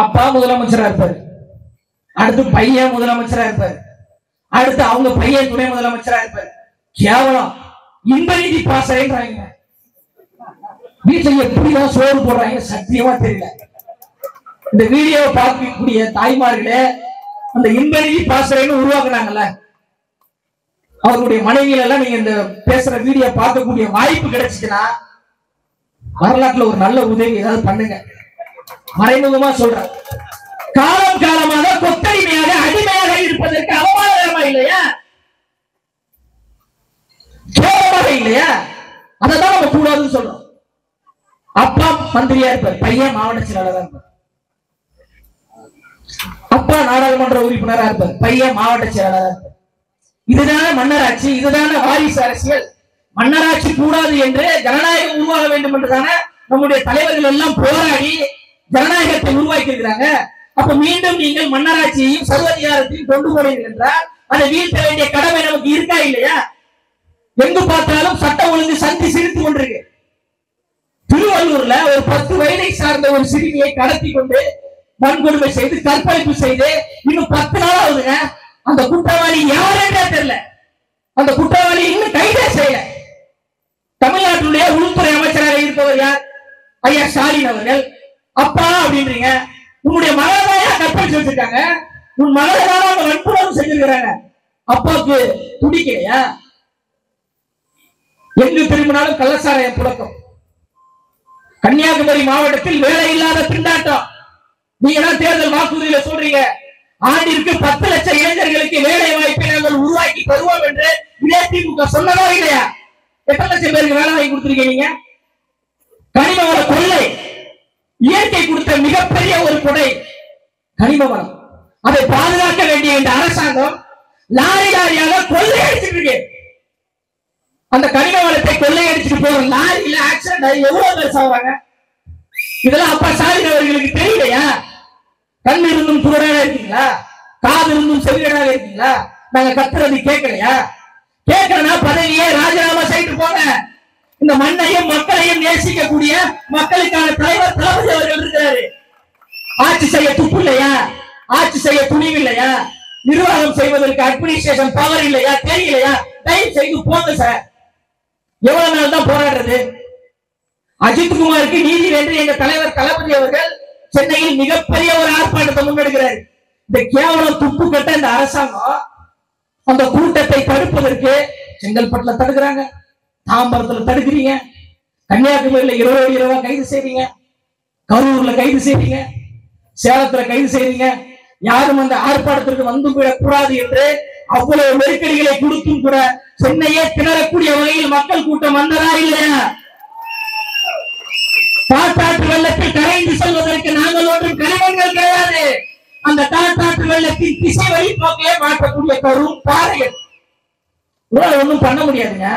அப்பா முதலமைச்சரா இருப்பாரு, அடுத்து பையன் முதலமைச்சரா இருப்பாரு, அடுத்து அவங்க பையன் துணை முதலமைச்சரா இருப்பாரு. கேவலம் இன்ப நிதி பாசறைன்றாங்க. வீட்டுல எப்படிதான் சோறு போடுறாங்க சத்தியமா தெரியல. இந்த வீடியோவை பார்க்கக்கூடிய தாய்மார்களே, அந்த இன்ப நிதி பாசறைன்னு உருவாக்குனாங்கல்ல, அவருடைய மனைவியில எல்லாம் நீங்க இந்த பேசுற வீடியோ பார்க்கக்கூடிய வாய்ப்பு கிடைச்சுச்சுன்னா வரலாற்றுல ஒரு நல்ல உதவி ஏதாவது பண்ணுங்க. மறைமுகமா சொல்றேன், காலம் காலமாக கொத்தடிமையாக அடிமையாக இருப்பதற்கு அவமானகரமா இல்லையா, கேவலமாக இல்லையா? அதான் நம்ம கூடாதுன்னு சொல்றோம். அப்பா மந்திரியா இருப்பார், பையன் மாவட்ட செயலாளராக இருப்பார். அப்பா நாடாளுமன்ற உறுப்பினராக இருப்பார், பையன் மாவட்ட செயலாளராக இருப்பார். இதுதான மன்னராட்சி, இதுதான வாரிசு அரசியல். மன்னராட்சி கூடாது என்று ஜனநாயகம் உருவாக வேண்டும் என்றுதானே நம்முடைய தலைவர்கள் எல்லாம் போராடி ஜனநாயகத்தை உருவாக்கி இருக்கிறாங்க. அப்ப மீண்டும் நீங்கள் மன்னராட்சியையும் சர்வதிகாரத்தையும் கொண்டு போனீர்கள் என்றால் அதை வீழ்த்த வேண்டிய கடமை நமக்கு இருக்கா இல்லையா? எங்கு பார்த்தாலும் சட்டம் ஒழுங்கு சந்தி சிரித்து கொண்டிருக்கு. திருவள்ளூர்ல ஒரு 10 வயதை சார்ந்த ஒரு சிறுமியை கடத்தி கொண்டு வன்கொடுமை செய்து கற்பழிப்பு செய்து இன்னும் 10 நாள் ஆகுதுங்க. அந்த குற்றவாளி யாருன்னே தெரியல. அந்த குற்றவாளி இன்னும் கைதே செய்யல. தமிழ்நாட்டுடைய உள்துறை அமைச்சராக இருப்பவர் யார்? ஐயா ஸ்டாலின் அவர்கள். அப்பா அப்படின்றீங்க. உன்னுடைய மகளையா கற்பழிச்சு வச்சிருக்காங்க. உன் மகளால அவங்க வன்புணர்வு செஞ்சிருக்கிறாங்க. அப்பாவுக்கு துடிக்கலையா? எங்கு திரும்பினாலும் கள்ளச்சாராயம் புழக்கம். கன்னியாகுமரி மாவட்டத்தில் வேலை இல்லாத திண்டாட்டம். நீங்க தான் தேர்தல் வாக்குறுதியில சொல்றீங்க ஆண்டிற்கு 10 லட்சம் இளைஞர்களுக்கு வேலை வாய்ப்பை நாங்கள் உருவாக்கி தருவோம் என்று இதே திமுக சொன்னதா இல்லையா? எத்தனை லட்சம் பேருக்கு வேலை வாங்கி கொடுத்திருக்கீங்க? கனிம வள கொள்ளை, இயற்கை கொடுத்த மிகப்பெரிய ஒரு கொடை கனிம வளம். அதை பாதுகாக்க வேண்டிய இந்த அரசாங்கம் லாரி லாரியாக கொள்ளையடிச்சிட்டு இருக்கு. அந்த கனிம வளத்தை கொள்ளையடிச்சுட்டு போற லாரியில ஆக்சிடென்ட் ஆகி எவ்வளவு பேர் சாவாங்க? இதெல்லாம் அப்பா ஸ்டாலின் அவர்களுக்கு தெரியலையா? கண் இருந்தும் குருடராக இருக்கீங்களா? காது இருந்தும் செவியடாக இருக்கீங்களா? நாங்க கத்துறது கேட்கலையா? கேட்கலனா பதவியே ராஜினாமா செய்து போங்க. இந்த மண்ணையும் மக்களையும் நேசிக்கக்கூடிய மக்களுக்கான தலைவர் தளபதி அவர்கள் இருக்கிறாரு. ஆட்சி செய்ய துப்பு இல்லையா? ஆட்சி செய்ய துணிவு இல்லையா? நிர்வாகம் செய்வதற்கு அட்மினிஸ்ட்ரேஷன் பவர் இல்லையா? தெரியலையா? தயவு செய்து போங்க சார். எவ்வளவு நாள் தான் போராடுறது? அஜித் குமாருக்கு நீதி என்று எங்க தலைவர் தளபதி அவர்கள் சென்னையில் மிகப்பெரிய ஒரு ஆர்ப்பாட்டத்தை முன்னெடுக்கிறார். இந்த கேவலம் துப்பு கட்ட இந்த அரசாங்கம் அந்த கூட்டத்தை தடுப்பதற்கு செங்கல்பட்டுல தடுக்கிறாங்க, தாம்பரத்துல தடுக்கிறீங்க, கன்னியாகுமரியில 20 கைது செய்றீங்க, கரூர்ல கைது செய்றீங்க, சேலத்துல கைது செய்றீங்க. யாரும் அந்த ஆர்ப்பாட்டத்திற்கு வந்து விடக்கூடாது என்று அவ்வளவு நெருக்கடிகளை கொடுத்தும் கூட சென்னையே திணறக்கூடிய வகையில் மக்கள் கூட்டம் வந்ததா இல்லையா? காட்டாற்று வெள்ளத்தில் கரைந்து செல்வதற்கு நாங்கள் ஒன்றும் கனிமங்கள் கிடையாது. அந்த காட்டாற்று வெள்ளத்தின் திசை வழி போக்கே மாற்றக்கூடிய கரும் பாறைகள் ஒன்றும் பண்ண முடியாதுங்க.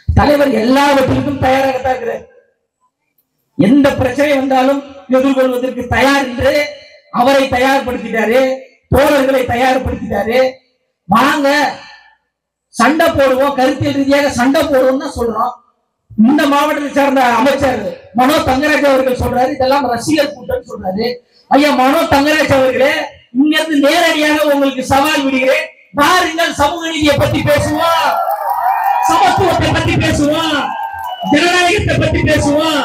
தலைவர் எல்லாவற்றிற்கும் தயாராகத்தான் இருக்கிறார். எந்த பிரச்சனை வந்தாலும் எதிர்கொள்வதற்கு தயார் என்று அவரை தயார்படுத்திட்டாரு, தோழர்களை தயார்படுத்திட்டாரு. வாங்க சண்டை போடுவோம், கருத்தியல் ரீதியாக சண்டை போடுவோம் தான் சொல்றோம். இந்த மாவட்டத்தை சேர்ந்த அமைச்சர் மனோ தங்கராஜ் அவர்கள் சொல்றாரு இதெல்லாம் ரசிகர் கூட்டம் சொல்றாரு. ஐயா மனோ தங்கராஜ் அவர்களே, இங்கிருந்து நேரடியாக உங்களுக்கு சவால் விடுகிறேன். பாருங்கள், சமூக நீதியை பத்தி பேசுவோம், சமத்துவத்தை பத்தி பேசுவோம், ஜனநாயகத்தை பத்தி பேசுவோம்,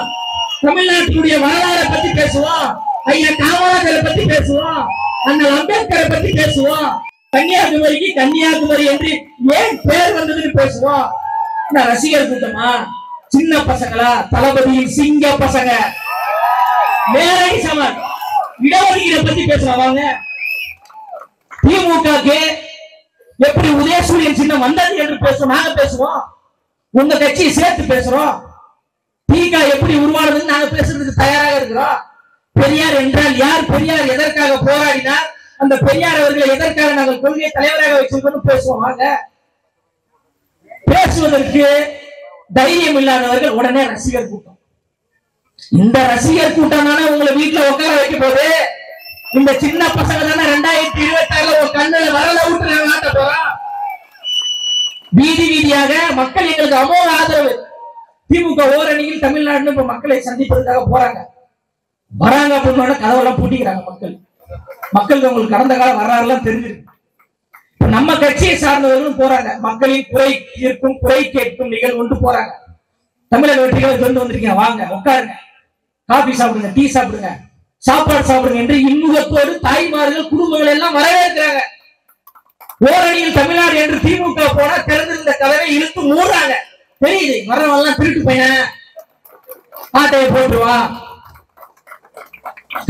தமிழ்நாட்டுடைய வரலாறை பத்தி பேசுவோம், ஐயா காமராஜரை பத்தி பேசுவோம், அண்ணல் அம்பேத்கரை பத்தி பேசுவோம், கன்னியாகுமரிக்கு கன்னியாகுமரி என்று ஏன் பேர் வந்ததுன்னு பேசுவோம். ரசிகர் கூட்டமா? சின்ன பசங்களா? தளபதியின் சிங்க பசங்க. நேரடி சவால். இடஒதுக்கீடை பத்தி பேசுவாங்க. திமுகக்கு எப்படி உதயசூரியன் சின்னம் வந்தது என்று பேசுவோம், நாங்க பேசுவோம். உங்க கட்சியை சேர்த்து பேசுறோம். திக எப்படி உருவானதுன்னு நாங்க பேசுறதுக்கு தயாராக இருக்கிறோம். பெரியார் என்றால் யார்? பெரியார் எதற்காக போராடினார்? அந்த பெரியார் அவர்களை எதற்காக நாங்கள் கொள்கை தலைவராக வச்சிருக்கோம் பேசுவோம். வாங்க. பேசுவதற்கு தைரியம் இல்லாதவர்கள் உடனே ரசிகர் கூட்டம். இந்த ரசிகர் கூட்டம் தானே உங்களை வீட்டுல உட்கார வைக்க போது. இந்த சின்ன பசங்க தானே 2026 ஒரு கண்ணுல வரல விட்டு நாட்ட போறோம். வீதி வீதியாக மக்கள் எங்களுக்கு அமோக ஆதரவு. திமுக ஓரணியில் தமிழ்நாடு இப்ப மக்களை சந்திப்பதற்காக போறாங்க. வராங்க அப்படின்னு கதவெல்லாம் பூட்டிக்கிறாங்க மக்கள். மக்களுக்கு உங்களுக்கு கடந்த கால வரலாறுலாம் தெரிஞ்சிருக்கு. நம்ம கட்சியை சார்ந்தவர்களும் போறாங்க. மக்களின் குறை தீர்க்கும், குறை கேட்கும் நிகழ்வு கொண்டு போறாங்க. தமிழக வெற்றிகளை கொண்டு வந்திருக்கீங்க, வாங்க உட்காருங்க, காபி சாப்பிடுங்க, டீ சாப்பிடுங்க, சாப்பாடு சாப்பிடுங்க என்று இன்முகத்தோடு தாய்மார்கள் குடும்பங்கள் எல்லாம் வரவேற்கிறாங்க. ஓரணியில் தமிழ்நாடு என்று திமுக போனா திறந்திருந்த கதவை இழுத்து மூடுறாங்க. தெரியுது, வரவெல்லாம் திருட்டு பையன், ஆட்டையை போட்டுருவான்.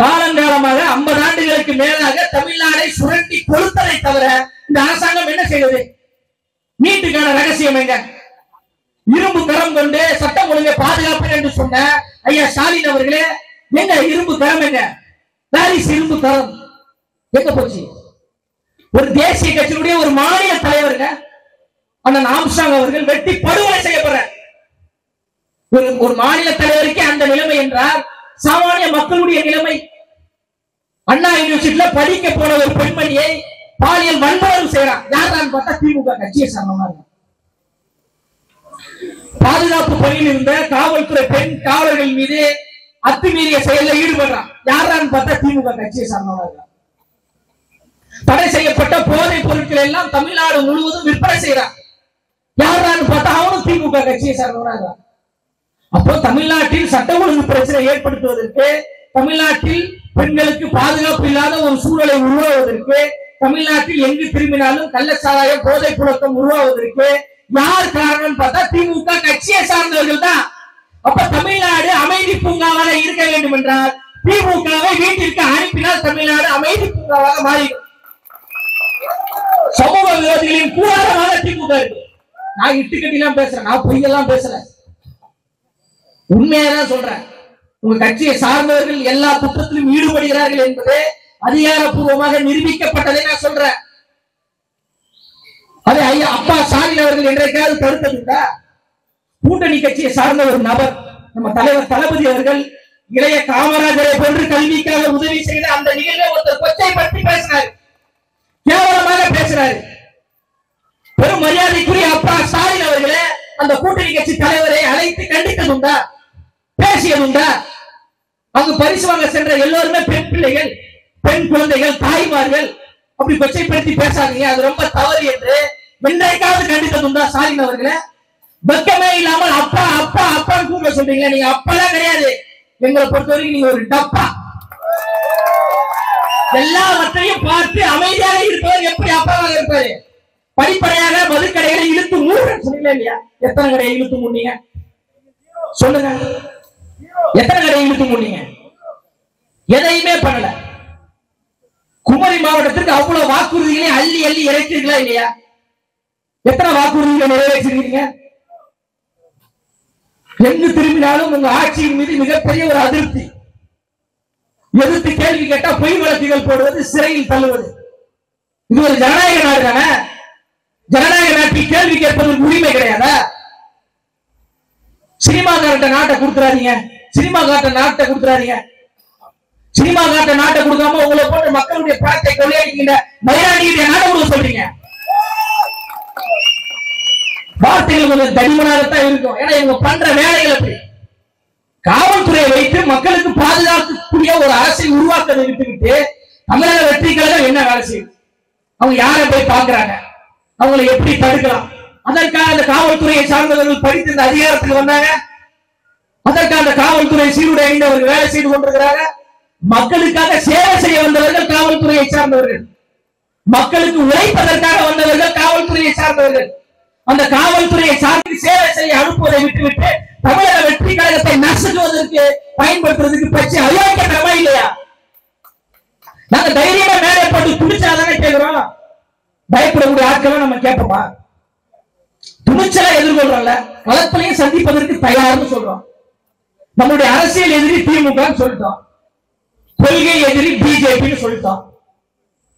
காலங்காலமாக 50 ஆண்டுகளுக்கு மேலாக தமிழ்நாடை சுரண்டி கொடுத்ததை தவிர இந்த அரசாங்கம் என்ன செய்வது? நீட்டுக்கான ரகசியம் எங்க? இரும்பு கரம் கொண்டு சட்டம் ஒழுங்கை பாதுகாப்பு என்று சொன்ன ஐயா ஸ்டாலின் அவர்களே, எங்க இரும்பு கரம்? எங்க பாரிஸ் இரும்பு கரம் எங்க போச்சு? ஒரு தேசிய கட்சியினுடைய ஒரு மாநில தலைவருங்க அண்ணன் ஆம்ஸ்ட்ராங் அவர்கள் வெட்டி படுகொலை செய்யப்படுற ஒரு மாநில தலைவருக்கு அந்த நிலைமை என்றால் சாமானிய மக்களுடைய நிலைமை. அண்ணா யூனிவர்சிட்டியில படிக்க போன ஒரு பெண்மணியை பாலியல் வன்முறை செய்யறான். யாரான்னு பார்த்தா திமுக கட்சியை சார்ந்தவங்க. பாதுகாப்பு பணியில் இருந்த காவல்துறை பெண் காவலர்கள் மீது அத்துமீறிய செயலில் ஈடுபடுறான். யாரான்னு பார்த்தா திமுக கட்சியை சார்ந்தவங்க. தடை செய்யப்பட்ட போதைப் பொருட்கள் எல்லாம் தமிழ்நாடு முழுவதும் விற்பனை செய்யறான். யாரான்னு பார்த்தா அவனும் திமுக கட்சியை சார்ந்தவங்க. அப்போ தமிழ்நாட்டில் சட்ட ஒழுங்கு பிரச்சனை ஏற்படுத்துவதற்கு, தமிழ்நாட்டில் பெண்களுக்கு பாதுகாப்பு இல்லாத ஒரு சூழலை உருவாவதற்கு, தமிழ்நாட்டில் எங்கு திரும்பினாலும் கள்ளச்சாராயம் போதை புழக்கம் உருவாவதற்கு யார் காரணம் பார்த்தா திமுக கட்சியை சார்ந்தவர்கள் தான். அப்ப தமிழ்நாடு அமைதி பூங்காவாக இருக்க வேண்டும் என்றால் திமுகவை வீட்டிற்கு அனுப்பினால் தமிழ்நாடு அமைதி பூங்காவாக மாறிடும். சமூக விரோதிகளின் கூடாரமாக திமுக இருக்கு. நான் இட்டுக்கட்டிலாம் பேசுறேன், நான் பொய்யெல்லாம் பேசுறேன், உண்மையாதான் சொல்றேன். உங்க கட்சியை சார்ந்தவர்கள் எல்லா குற்றத்திலும் ஈடுபடுகிறார்கள் என்பது அதிகாரப்பூர்வமாக நிரூபிக்கப்பட்டதை நான் சொல்றேன். அது ஐயா அப்பா ஸ்டாலின் அவர்கள் என்றைக்காவது தடுத்ததுண்டா? கூட்டணி கட்சியை சார்ந்த ஒரு நபர், நம்ம தலைவர் தளபதி அவர்கள் இளைய காமராஜரை போன்று கல்விக்காக உதவி செய்த அந்த நிகழ்வை ஒருத்தர் கொச்சைப்படுத்தி பேசினார், கேவலமாக பேசினார். பெரும் மரியாதைக்குரிய அப்பா ஸ்டாலின் அவர்களே அந்த கூட்டணி கட்சி தலைவரை அழைத்து கண்டித்ததுண்டா? பேசியதுண்டா? அங்கு பரிசு வாங்க சென்ற எல்லோருமே பெண் பிள்ளைகள், பெண் குழந்தைகள், தாய்மார்கள். அப்படி கொச்சைப்படுத்தி பேசாதீங்க, அது ரொம்ப தவறு என்று என்றைக்காவது கண்டித்ததுண்டா ஸ்டாலின் அவர்களே? வெக்கமே இல்லாமல் அப்பா அப்பா அப்பான்னு கூப்பிட சொல்றீங்க. நீங்க அப்பெல்லாம் கிடையாது. எங்களை பொறுத்தவரைக்கும் நீங்க ஒரு டப்பா. எல்லாவற்றையும் பார்த்து அமைதியாக இருப்பவர் எப்படி அப்பாவாக இருப்பாரு? படிப்படையாக மதுக்கடைகளை இழுத்து மூடுறேன்னு சொன்னீங்களா இல்லையா? எத்தனை கடையை இழுத்து மூடினீங்க சொல்லுங்க? எத்தனை கடையை இழுத்து மூடினீங்க? எதையுமே பண்ணல. குமரி மாவட்டத்திற்கு அவ்வளவு வாக்குறுதிகளை அள்ளி அள்ளி இறைத்தீர்களா இல்லையா? எத்தனை வாக்குறுதிகளை நிறைவேற்றிருக்கீங்க? எங்கு திரும்பினாலும் உங்க ஆட்சியின் மீது மிகப்பெரிய ஒரு அதிருப்தி. எதிர்த்து கேள்வி கேட்டா பொய் வழக்குகள் போடுவது, சிறையில் தள்ளுவது. இது ஒரு ஜனநாயக நாடு தானே? ஜனநாயக நாட்டில் கேள்வி கேட்பதற்கு உரிமை கிடையாதா? சினிமா காட்ட நாட்டை கொடுத்துறாதீங்க, சினிமா காட்ட நாட்டை கொடுத்துறாதீங்க. சினிமா காட்ட நாட்டை கொடுக்காம உங்களை போன்ற மக்களுடைய பணத்தை கொள்ளையடிக்கின்ற மயிலாடியுடைய நாட்டை கொடுக்க சொல்றீங்க. வார்த்தைகள் கொஞ்சம் தடிமனாகத்தான் இருக்கும். ஏன்னா இவங்க பண்ற வேலைகள் அப்படி. காவல்துறையை வைத்து மக்களுக்கு பாதுகாக்கக்கூடிய ஒரு அரசை உருவாக்க நிறுத்திவிட்டு தமிழக வெற்றி கழகம் என்ன வேலை செய்யும்? அவங்க யாரை போய் பார்க்கிறாங்க? அவங்களை எப்படி தடுக்கலாம்? அதற்காக அந்த காவல்துறையை சார்ந்தவர்கள் படித்து இந்த அதிகாரத்துக்கு வந்தாங்க. அதற்காக அந்த காவல்துறை சீருடை அணிந்தவர்கள் வேலை செய்து கொண்டிருக்கிறாங்க. மக்களுக்காக சேவை செய்ய வந்தவர்கள் காவல்துறையை சார்ந்தவர்கள், மக்களுக்கு உழைப்பதற்காக வந்தவர்கள் காவல்துறையை சார்ந்தவர்கள். அந்த காவல்துறையை சார்ந்து சேவை செய்ய அனுப்புவதை விட்டுவிட்டு தமிழக வெற்றி கழகத்தை நசுக்குவதற்கு பயன்படுத்துவதற்கு பற்றி அயோக்கியமா இல்லையா? நாங்க தைரியமா மேலே போட்டு துணிச்சாதானே கேட்கிறோம். பயப்படக்கூடிய ஆட்களை நம்ம கேட்போமா? துணிச்சலா எதிர்கொள்றோம்ல, களத்திலையும் சந்திப்பதற்கு தயார்னு சொல்றோம். நம்முடைய அரசியல் எதிரி திமுக சொல்லிட்டோம், கொள்கை எதிரி பிஜேபி சொல்லிட்டோம்,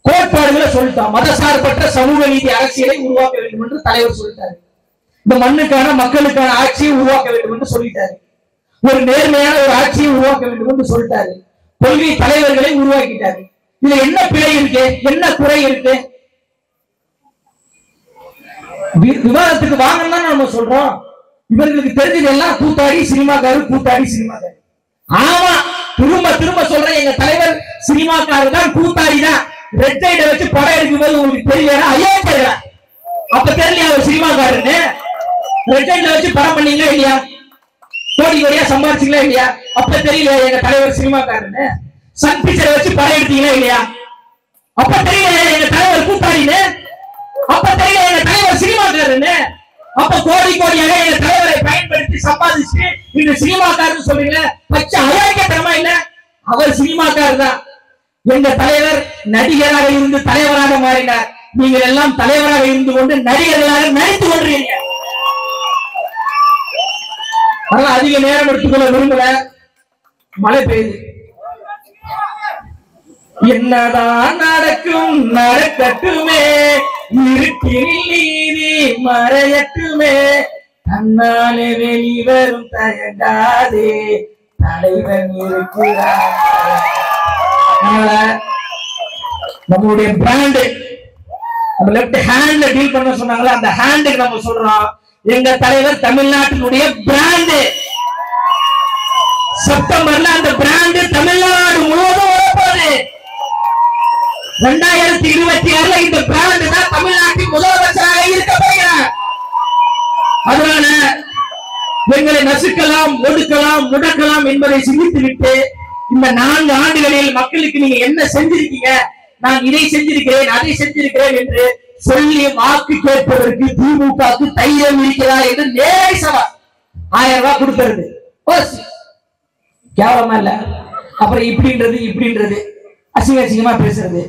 கோட்பாடுகளை சொல்லிட்டோம். மதசார்பற்ற சமூக நீதி அரசியலை உருவாக்க வேண்டும் என்று தலைவர் சொல்லிட்டாரு. இந்த மண்ணுக்கான மக்களுக்கான ஆட்சியை உருவாக்க வேண்டும் என்று சொல்லிட்டாரு. ஒரு நேர்மையான ஒரு ஆட்சியை உருவாக்க வேண்டும் என்று சொல்லிட்டாரு. கொள்கை தலைவர்களை உருவாக்கிட்டாரு. இதுல என்ன பிழை இருக்கு? என்ன குறை இருக்கு? விவாதத்துக்கு வாங்கன்னா நம்ம சொல்றோம். இவர்களுக்கு தெரிஞ்சது எல்லாம் கூத்தாடி சினிமாக்காரு, கூத்தாடி சினிமாக்காரு. ஆமா, திரும்ப திரும்ப சொல்றேன், எங்க தலைவர் சினிமாக்காரு தான், கூத்தாடி தான். ரெட் லைட்டை வச்சு படம் எடுக்கும்போது உங்களுக்கு தெரியல? ஐயோ தெரியல. அப்ப தெரியல அவர் சினிமாக்காருன்னு. ரெட் லைட்ல வச்சு படம் பண்ணீங்களா இல்லையா? கோடி கோடியா சம்பாதிச்சீங்களா இல்லையா? அப்ப தெரியல எங்க தலைவர் சினிமாக்காருன்னு. சன் பிக்சரை வச்சு படம் எடுத்தீங்களா இல்லையா? அப்ப தெரியல எங்க தலைவர் கூத்தாடின்னு. அப்ப தெரியல எங்க தலைவர் சினிமாக்காருன்னு. அப்ப கோடி கோடியாக எங்க தலைவரை பயன்படுத்தி சம்பாதிச்சு இந்த சினிமாக்காரன்னு சொல்றீங்களா? பச்சை அயோக்கியத்தனமா இல்ல? அவர் சினிமாக்காரர் தான். எங்க தலைவர் நடிகராக இருந்து தலைவராக மாறினார். நீங்கள் எல்லாம் தலைவராக இருந்து கொண்டு நடிகர்களாக நடித்து கொண்டிருக்கீங்க. அதெல்லாம் அதிக நேரம் எடுத்துக்கொள்ள விரும்பல. மழை பெய்யுது. என்னதான் நடக்கும் நடக்கட்டுமே, இருட்டில் நீதி மறையட்டுமே, தன்னாலே வெளிவரும் தயங்காதே, தலைவன் இருக்கிறார். நம்மளுடைய பிராண்ட் நம்ம லெஃப்ட் ஹேண்ட்ல டீல் பண்ண சொன்னாங்களே, அந்த ஹேண்டுக்கு நம்ம சொல்றோம் எங்க தலைவர் தமிழ்நாட்டினுடைய பிராண்ட். செப்டம்பர்ல அந்த பிராண்ட் தமிழ்நாடு முழுவதும் வரப்போகுது. 2026 இந்த பிராண்ட் தான் தமிழ்நாட்டின் முதலமைச்சராக இருக்க போகிறார். அதனால எங்களை நசுக்கலாம், ஒடுக்கலாம், முடக்கலாம் என்பதை சிந்தித்துவிட்டு இந்த 4 ஆண்டுகளில் மக்களுக்கு நீங்க என்ன செஞ்சிருக்கீங்க, நான் இதை செஞ்சிருக்கிறேன், அதை செஞ்சிருக்கிறேன் என்று சொல்லி வாக்கு கேட்பதற்கு திமுகவுக்கு தைரியம் இருக்கிறதா என்று நேரடி சவால். 1000 ரூபாய் கொடுக்கிறது கேவலமா இல்ல? அப்புறம் இப்படின்றது அசிங்கமா பேசுறது.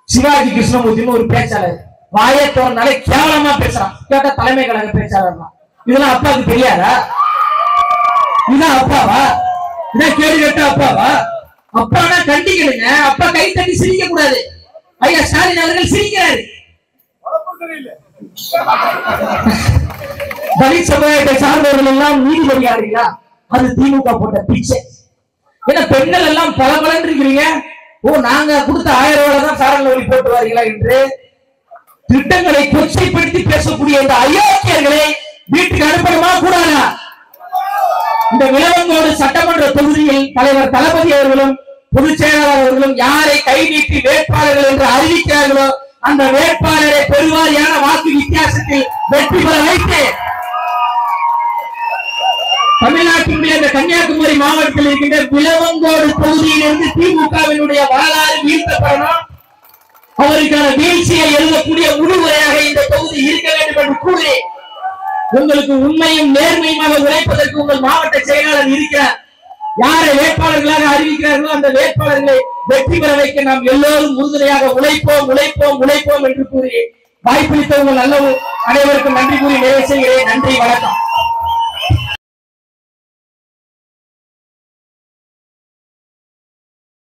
சிவாஜி கிருஷ்ணமூர்த்தின்னு ஒரு பேச்சாளர் வாயை திறந்தாலே கேவலமா பேசுறான். கேட்டா தலைமை கழக பேச்சாளர் தான். இதெல்லாம் அப்பாவுக்கு தெரியாதா? இதான் அப்பாவா? இதான் கேள்வி கேட்டா அப்பாவா? அப்பானா கண்டிக்கணுங்க. அப்பா கை தட்டி சிரிக்க கூடாது. ஐயா ஸ்டாலின் அவர்கள் சிரிக்கிறாரு. தலித் சமுதாயத்தை சார்ந்தவர்கள் எல்லாம் நீதிபதியாளர்களா? அது திமுக போட்ட பிச்சை. ஏன்னா பெண்கள் எல்லாம் பலபலன் இருக்கிறீங்க. ஓ, நாங்க கொடுத்த 1000 ரூபாய் தான் சாரல் வழி போட்டு வாரீங்களா என்று திட்டங்களை கொச்சைப்படுத்தி பேசக்கூடிய இந்த அயோக்கியர்களை வீட்டுக்கு அனுப்பணுமா கூடாதா? இந்த விளவங்கோடு சட்டமன்ற தொகுதியில் தலைவர் தளபதி அவர்களும் பொதுச் செயலாளர் அவர்களும் யாரை கை நீட்டி வேட்பாளர்கள் என்று அறிவிக்கிறார்களோ அந்த வேட்பாளரை பெருவாரியான வாக்கு வித்தியாசத்தில் வெற்றி பெற வைத்து தமிழ்நாட்டினுடைய இந்த கன்னியாகுமரி மாவட்டத்தில் இருக்கின்ற விளவங்கோடு தொகுதியிலிருந்து திமுகவினுடைய வரலாறு வீழ்த்தப்படணும். அவருக்கான வீழ்ச்சியை எழுதக்கூடிய முடிவுரையாக இந்த தொகுதி இருக்க வேண்டும் என்று கூறி உங்களுக்கு உண்மையும் நேர்மையுமாக உழைப்பதற்கு உங்கள் மாவட்ட செயலாளர் இருக்கிறார். யாரை வேட்பாளர்களாக அறிவிக்கிறார்களோ அந்த வேட்பாளர்களை வெற்றி பெற வைக்க நாம் எல்லோரும் உறுதுணையாக உழைப்போம் என்று கூறி வாய்ப்பளித்த உங்கள் நல்ல அனைவருக்கும் நன்றி கூறி நிறைவு செய்கிறேன். நன்றி, வணக்கம்.